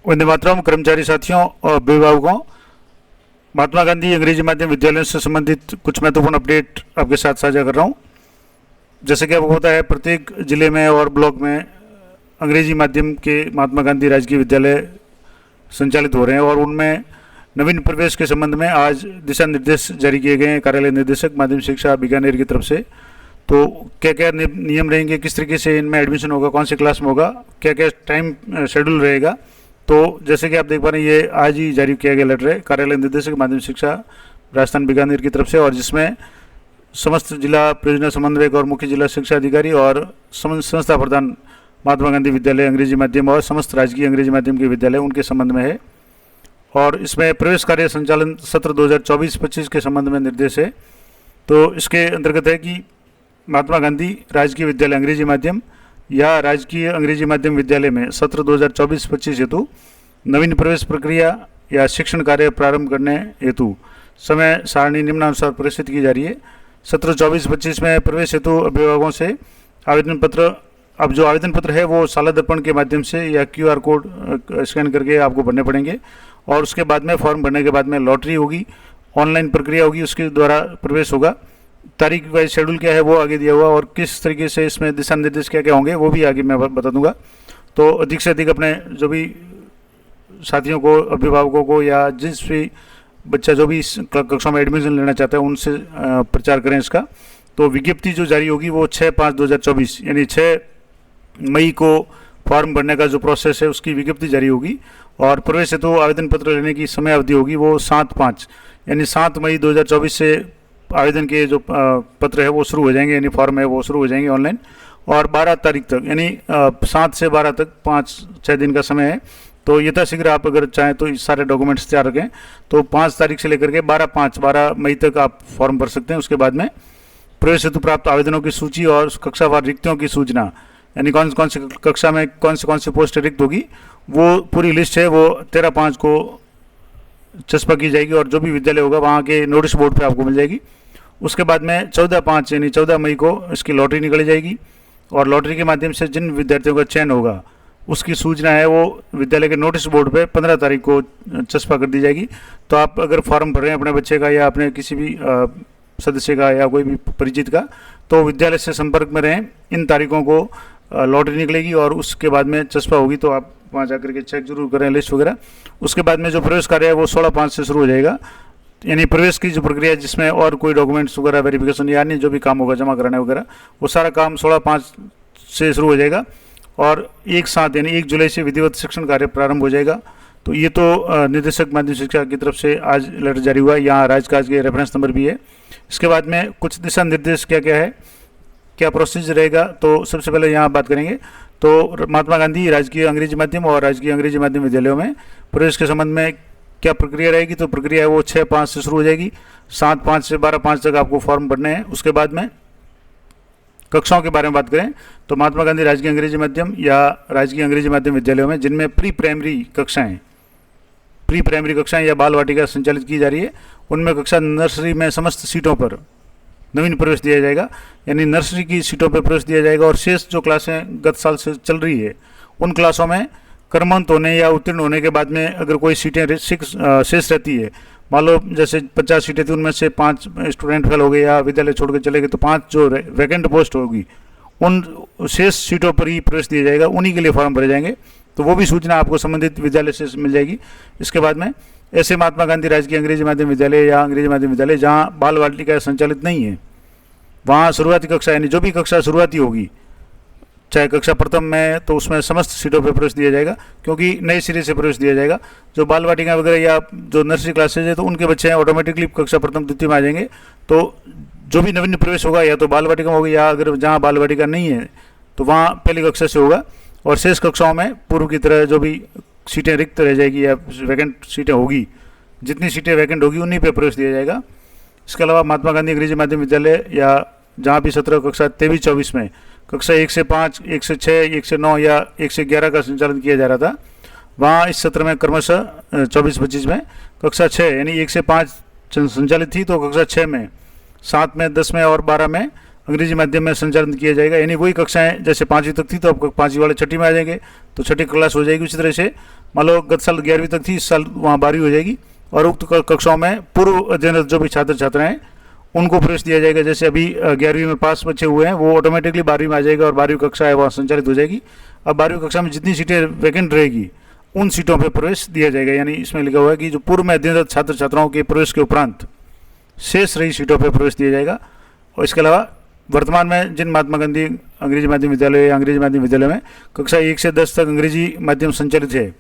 वंदे मातरम। कर्मचारी साथियों और अभिभावकों, महात्मा गांधी अंग्रेजी माध्यम विद्यालयों से संबंधित कुछ महत्वपूर्ण अपडेट आपके साथ साझा कर रहा हूँ। जैसे कि आपको पता है, प्रत्येक जिले में और ब्लॉक में अंग्रेजी माध्यम के महात्मा गांधी राजकीय विद्यालय संचालित हो रहे हैं और उनमें नवीन प्रवेश के संबंध में आज दिशा निर्देश जारी किए गए हैं कार्यालय निदेशक माध्यमिक शिक्षा बीकानेर की तरफ से। तो क्या क्या नियम रहेंगे, किस तरीके से इनमें एडमिशन होगा, कौन सी क्लास में होगा, क्या क्या टाइम शेड्यूल रहेगा। तो जैसे कि आप देख पा रहे हैं, ये आज ही जारी किया गया लेटर है कार्यालय निदेशक माध्यमिक शिक्षा राजस्थान बीकानेर की तरफ से, और जिसमें समस्त जिला परियोजना समन्वयक और मुख्य जिला शिक्षा अधिकारी और संस्था प्रधान महात्मा गांधी विद्यालय अंग्रेजी माध्यम और समस्त राजकीय अंग्रेजी माध्यम के विद्यालय उनके संबंध में है। और इसमें प्रवेश कार्य संचालन सत्र 2024-25 के संबंध में निर्देश है। तो इसके अंतर्गत है कि महात्मा गांधी राजकीय विद्यालय अंग्रेजी माध्यम या राजकीय अंग्रेजी माध्यम विद्यालय में सत्र 2024-25 हेतु नवीन प्रवेश प्रक्रिया या शिक्षण कार्य प्रारंभ करने हेतु समय सारणी निम्नानुसार प्रदर्शित की जा रही है। सत्र 24-25 में प्रवेश हेतु अभिभावकों से आवेदन पत्र, अब जो आवेदन पत्र है वो सालादर्पण के माध्यम से या QR कोड स्कैन करके आपको भरने पड़ेंगे, और उसके बाद में फॉर्म भरने के बाद में लॉटरी होगी, ऑनलाइन प्रक्रिया होगी, उसके द्वारा प्रवेश होगा। तारीख वाइज शेड्यूल क्या है वो आगे दिया हुआ, और किस तरीके से इसमें दिशा निर्देश क्या क्या होंगे वो भी आगे मैं बता दूंगा। तो अधिक से अधिक अपने जो भी साथियों को, अभिभावकों को या जिस भी बच्चा जो भी इस कक्षा में एडमिशन लेना चाहता है उनसे प्रचार करें इसका। तो विज्ञप्ति जो जारी होगी वो 6/5/2024 यानी 6 मई को फॉर्म भरने का जो प्रोसेस है उसकी विज्ञप्ति जारी होगी, और प्रवेश हेतु आवेदन पत्र लेने की समय अवधि होगी वो 7/5 यानी 7 मई 2024 से आवेदन के जो पत्र है वो शुरू हो जाएंगे, यानी फॉर्म है वो शुरू हो जाएंगे ऑनलाइन, और 12 तारीख तक यानी 7 से 12 तक 5-6 दिन का समय है। तो यथाशीघ्र आप अगर चाहें तो सारे डॉक्यूमेंट्स तैयार रखें, तो 5 तारीख से लेकर के 12 मई तक आप फॉर्म भर सकते हैं। उसके बाद में प्रवेश हेतु प्राप्त आवेदनों की सूची और कक्षावार रिक्तियों की सूचना, यानी कौन सी कक्षा में कौन सी पोस्ट रिक्त होगी वो पूरी लिस्ट है वो 13/5 को चस्पा की जाएगी, और जो भी विद्यालय होगा वहाँ के नोटिस बोर्ड पे आपको मिल जाएगी। उसके बाद में 14/5 यानी 14 मई को इसकी लॉटरी निकाली जाएगी, और लॉटरी के माध्यम से जिन विद्यार्थियों का चयन होगा उसकी सूचना है वो विद्यालय के नोटिस बोर्ड पे 15 तारीख को चस्पा कर दी जाएगी। तो आप अगर फॉर्म भर रहे हैं अपने बच्चे का या अपने किसी भी सदस्य का या कोई भी परिचित का, तो विद्यालय से संपर्क में रहें। इन तारीखों को लॉटरी निकलेगी और उसके बाद में चस्पा होगी, तो आप वहाँ जाकर के चेक जरूर करें लिस्ट वगैरह। उसके बाद में जो प्रवेश कार्य है वो 16/5 से शुरू हो जाएगा, यानी प्रवेश की जो प्रक्रिया है जिसमें और कोई डॉक्यूमेंट्स वगैरह वेरिफिकेशन यानी जो भी काम होगा जमा कराने वगैरह वो सारा काम 16/5 से शुरू हो जाएगा, और एक साथ यानी 1 जुलाई से विधिवत शिक्षण कार्य प्रारंभ हो जाएगा। तो ये तो निदेशक माध्यमिक शिक्षा की तरफ से आज लेटर जारी हुआ है, यहाँ राजकाज के रेफरेंस नंबर भी है। इसके बाद में कुछ दिशा निर्देश क्या क्या है, क्या प्रोसीजर रहेगा, तो सबसे पहले यहाँ बात करेंगे। तो महात्मा गांधी राजकीय अंग्रेजी माध्यम और राजकीय अंग्रेजी माध्यम विद्यालयों में प्रवेश के संबंध में क्या प्रक्रिया रहेगी, तो प्रक्रिया वो 6/5 से शुरू हो जाएगी, 7/5 से 12/5 तक आपको फॉर्म भरने हैं। उसके बाद में कक्षाओं के बारे में बात करें तो महात्मा गांधी राजकीय अंग्रेजी माध्यम या राजकीय अंग्रेजी माध्यम विद्यालयों में जिनमें प्री प्राइमरी कक्षाएं या बाल वाटिका संचालित की जा रही है, उनमें कक्षा नर्सरी में समस्त सीटों पर नवीन प्रवेश दिया जाएगा, यानी नर्सरी की सीटों पर प्रवेश दिया जाएगा। और शेष जो क्लासें गत साल से चल रही है उन क्लासों में क्रमांक होने या उत्तीर्ण होने के बाद में अगर कोई सीटें शेष रहती है, मान लो जैसे 50 सीटें थी उनमें से 5 स्टूडेंट फेल हो गए या विद्यालय छोड़ के चले गए, तो 5 जो वैकेंट पोस्ट होगी उन शेष सीटों पर ही प्रवेश दिया जाएगा, उन्हीं के लिए फॉर्म भरे जाएंगे। तो वो भी सूचना आपको संबंधित विद्यालय से मिल जाएगी। इसके बाद में ऐसे महात्मा गांधी राजकीय अंग्रेजी माध्यम विद्यालय या अंग्रेजी माध्यम विद्यालय जहाँ बाल वाटिका संचालित नहीं है, वहाँ शुरुआती कक्षा यानी जो भी कक्षा शुरुआती होगी, चाहे कक्षा प्रथम में, तो उसमें समस्त सीटों पर प्रवेश दिया जाएगा, क्योंकि नए सिरे से प्रवेश दिया जाएगा। जो बाल वाटिका वगैरह या जो नर्सरी क्लासेज है तो उनके बच्चे हैं ऑटोमेटिकली कक्षा प्रथम द्वितीय में आ जाएंगे। तो जो भी नवीन प्रवेश होगा या तो बाल वाटिका में होगा, या अगर जहाँ बाल वाटिका नहीं है तो वहाँ पहली कक्षा से होगा, और शेष कक्षाओं में पूर्व की तरह जो भी सीटें रिक्त रह जाएगी या वैकेंट सीटें होगी, जितनी सीटें वैकेंट होगी उन्हीं पर प्रवेश दिया जाएगा। इसके अलावा महात्मा गांधी अंग्रेजी माध्यम विद्यालय या जहाँ भी 17 कक्षा 23-24 में कक्षा 1 से 5, 1 से 6, 1 से 9 या 1 से 11 का संचालन किया जा रहा था, वहाँ इस सत्र में क्रमशः 24-25 में कक्षा 6 यानी 1 से 5 संचालित थी, तो कक्षा 6 में, 7 में, 10 में और 12 में अंग्रेजी माध्यम में संचालित किया जाएगा। यानी वही कक्षाएं जैसे 5वीं तक थी तो अब 5वीं वाले 6ठी में आ जाएंगे तो 6ठी क्लास हो जाएगी। उसी तरह से मान लो गत साल 11वीं तक थी, इस साल वहाँ 12वीं हो जाएगी। और उक्त कक्षाओं में पूर्व अध्ययनरत जो भी छात्र छात्राएं उनको प्रवेश दिया जाएगा। जैसे अभी 11वीं में पास बच्चे हुए हैं वो ऑटोमेटिकली 12वीं में आ जाएगा और 12वीं कक्षा है वहाँ संचालित हो जाएगी। अब 12वीं कक्षा में जितनी सीटें वैकेंट रहेगी उन सीटों पर प्रवेश दिया जाएगा। यानी इसमें लिखा हुआ है कि जो पूर्व में अध्ययनरत छात्र छात्राओं के प्रवेश के उपरांत शेष रही सीटों पर प्रवेश दिया जाएगा। और इसके अलावा वर्तमान में जिन महात्मा गांधी अंग्रेजी माध्यम विद्यालय या अंग्रेजी माध्यम विद्यालय में कक्षा 1 से 10 तक अंग्रेजी माध्यम संचालित है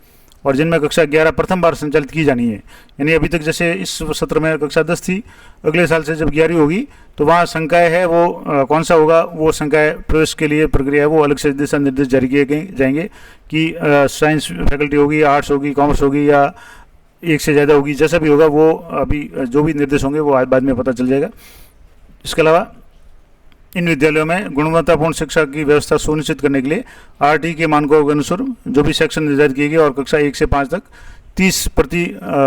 और जिनमें कक्षा 11 प्रथम बार संचालित की जानी है, यानी अभी तक जैसे इस सत्र में कक्षा 10 थी, अगले साल से जब 11वीं होगी तो वहाँ संकाय है वो कौन सा होगा, वो संकाय प्रवेश के लिए प्रक्रिया है वो अलग से दिशा निर्देश जारी किए जाएंगे कि साइंस फैकल्टी होगी, आर्ट्स होगी, कॉमर्स होगी या एक से ज़्यादा होगी, जैसा भी होगा वो अभी जो भी निर्देश होंगे वो बाद में पता चल जाएगा। इसके अलावा इन विद्यालयों में गुणवत्तापूर्ण शिक्षा की व्यवस्था सुनिश्चित करने के लिए आरटी के मानकों के अनुसार जो भी सेक्शन निर्धारित किए गए और कक्षा 1 से 5 तक 30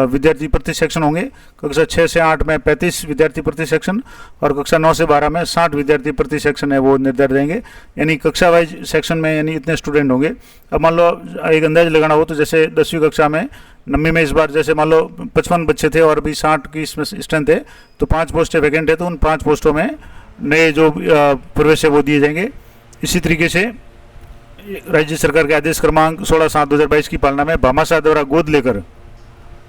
विद्यार्थी प्रति सेक्शन होंगे, कक्षा 6 से 8 में 35 विद्यार्थी प्रति सेक्शन और कक्षा 9 से 12 में 60 विद्यार्थी प्रति सेक्शन है वो निर्धारित रहेंगे। यानी कक्षा वाइज सेक्शन में यानी इतने स्टूडेंट होंगे। अब मान लो एक अंदाज लगाना हो तो जैसे 10वीं कक्षा में 9वीं में इस बार जैसे मान लो 55 बच्चे थे और अभी 60 की इसमें स्ट्रेंथ है तो 5 पोस्टें वैकेंट है तो उन 5 पोस्टों में नए जो प्रवेश है वो दिए जाएंगे। इसी तरीके से राज्य सरकार के आदेश क्रमांक 16/7/2022 की पालना में भामाशाह द्वारा गोद लेकर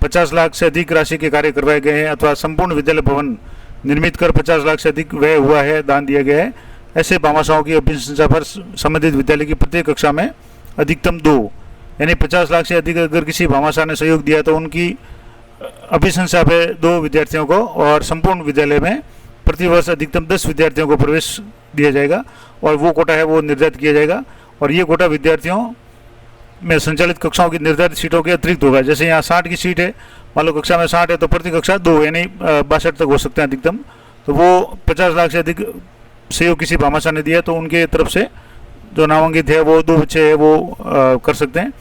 50 लाख से अधिक राशि के कार्य करवाए गए हैं अथवा संपूर्ण विद्यालय भवन निर्मित कर 50 लाख से अधिक व्यय हुआ है, दान दिया गया है, ऐसे भामाशाहों की अभिशंसा पर संबंधित विद्यालय की प्रत्येक कक्षा में अधिकतम 2 यानी 50 लाख से अधिक अगर किसी भामाशाह ने सहयोग दिया तो उनकी अभिशंसा पे 2 विद्यार्थियों को और संपूर्ण विद्यालय में प्रतिवर्ष अधिकतम 10 विद्यार्थियों को प्रवेश दिया जाएगा और वो कोटा है वो निर्धारित किया जाएगा। और ये कोटा विद्यार्थियों में संचालित कक्षाओं की निर्धारित सीटों के अतिरिक्त होगा। जैसे यहाँ 60 की सीट है, मान लो कक्षा में 60 है तो प्रति कक्षा 2 यानी 62 तक हो सकते हैं अधिकतम। तो वो 50 लाख से अधिक सहयोग किसी भामाशाह ने दिया तो उनके तरफ से जो नामांकित है वो 2 बच्चे है वो कर सकते हैं।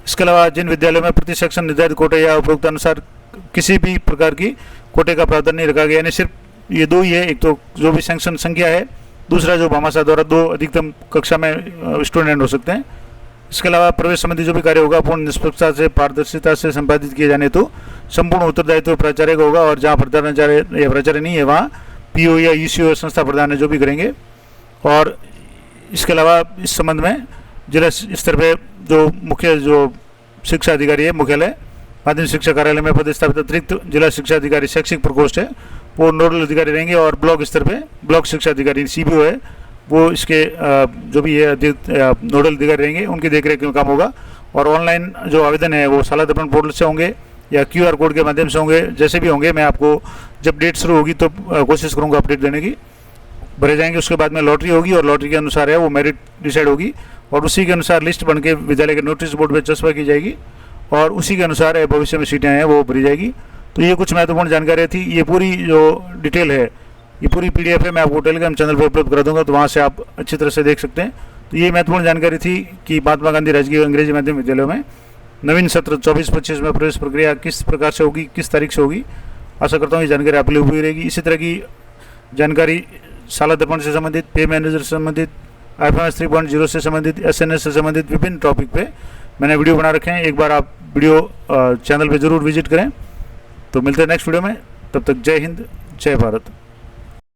इसके अलावा जिन विद्यालयों में प्रति सेक्शन निर्धारित कोटे या उपरोक्त अनुसार किसी भी प्रकार की कोटे का प्रावधान नहीं रखा गया, यानी सिर्फ ये 2 ही है, एक तो जो भी सेक्शन संख्या है, दूसरा जो भामाशाह द्वारा 2 अधिकतम कक्षा में स्टूडेंट हो सकते हैं। इसके अलावा प्रवेश संबंधी जो भी कार्य होगा पूर्ण निष्पक्षता से पारदर्शिता से संपादित किए जाने तो संपूर्ण उत्तरदायित्व प्राचार्य का होगा और जहाँ प्रधानाचार्य या प्राचार्य नहीं है वहाँ पीओ या ईसीओ संस्था प्रधान है जो भी करेंगे। और इसके अलावा इस संबंध में जिला स्तर पर जो मुख्य जो शिक्षा अधिकारी है मुख्यालय माध्यमिक शिक्षा कार्यालय में पदस्थापित अतिरिक्त जिला शिक्षा अधिकारी शैक्षिक प्रकोष्ठ है वो नोडल अधिकारी रहेंगे और ब्लॉक स्तर पे ब्लॉक शिक्षा अधिकारी सीबीओ है वो इसके जो भी है नोडल अधिकारी रहेंगे, उनकी देखरेख में काम होगा। और ऑनलाइन जो आवेदन है वो शाला दर्पण पोर्टल से होंगे या QR कोड के माध्यम से होंगे, जैसे भी होंगे मैं आपको जब डेट शुरू होगी तो कोशिश करूँगा अपडेट देने की। भरे जाएंगे, उसके बाद में लॉटरी होगी और लॉटरी के अनुसार है वो मेरिट डिसाइड होगी और उसी के अनुसार लिस्ट बन के विद्यालय के नोटिस बोर्ड पर चस्पा की जाएगी और उसी के अनुसार भविष्य में सीटें हैं वो भरी जाएगी। तो ये कुछ महत्वपूर्ण जानकारी थी। ये पूरी जो डिटेल है ये पूरी PDF है मैं आपको टेलीग्राम चैनल पर उपलब्ध करा दूंगा तो वहाँ से आप अच्छी तरह से देख सकते हैं। तो ये महत्वपूर्ण जानकारी थी कि महात्मा गांधी राजकीय अंग्रेजी माध्यम विद्यालयों में नवीन सत्र 24-25 में प्रवेश प्रक्रिया किस प्रकार से होगी, किस तारीख से होगी। आशा करता हूँ ये जानकारी आपके लिए उपयोगी रहेगी। इसी तरह की जानकारी शाला दर्पण से संबंधित, पे मैनेजर से संबंधित, IFMS 3.0 से संबंधित, SNS से संबंधित विभिन्न टॉपिक पे मैंने वीडियो बना रखे हैं। एक बार आप वीडियो चैनल पे ज़रूर विजिट करें। तो मिलते हैं नेक्स्ट वीडियो में, तब तक जय हिंद, जय भारत।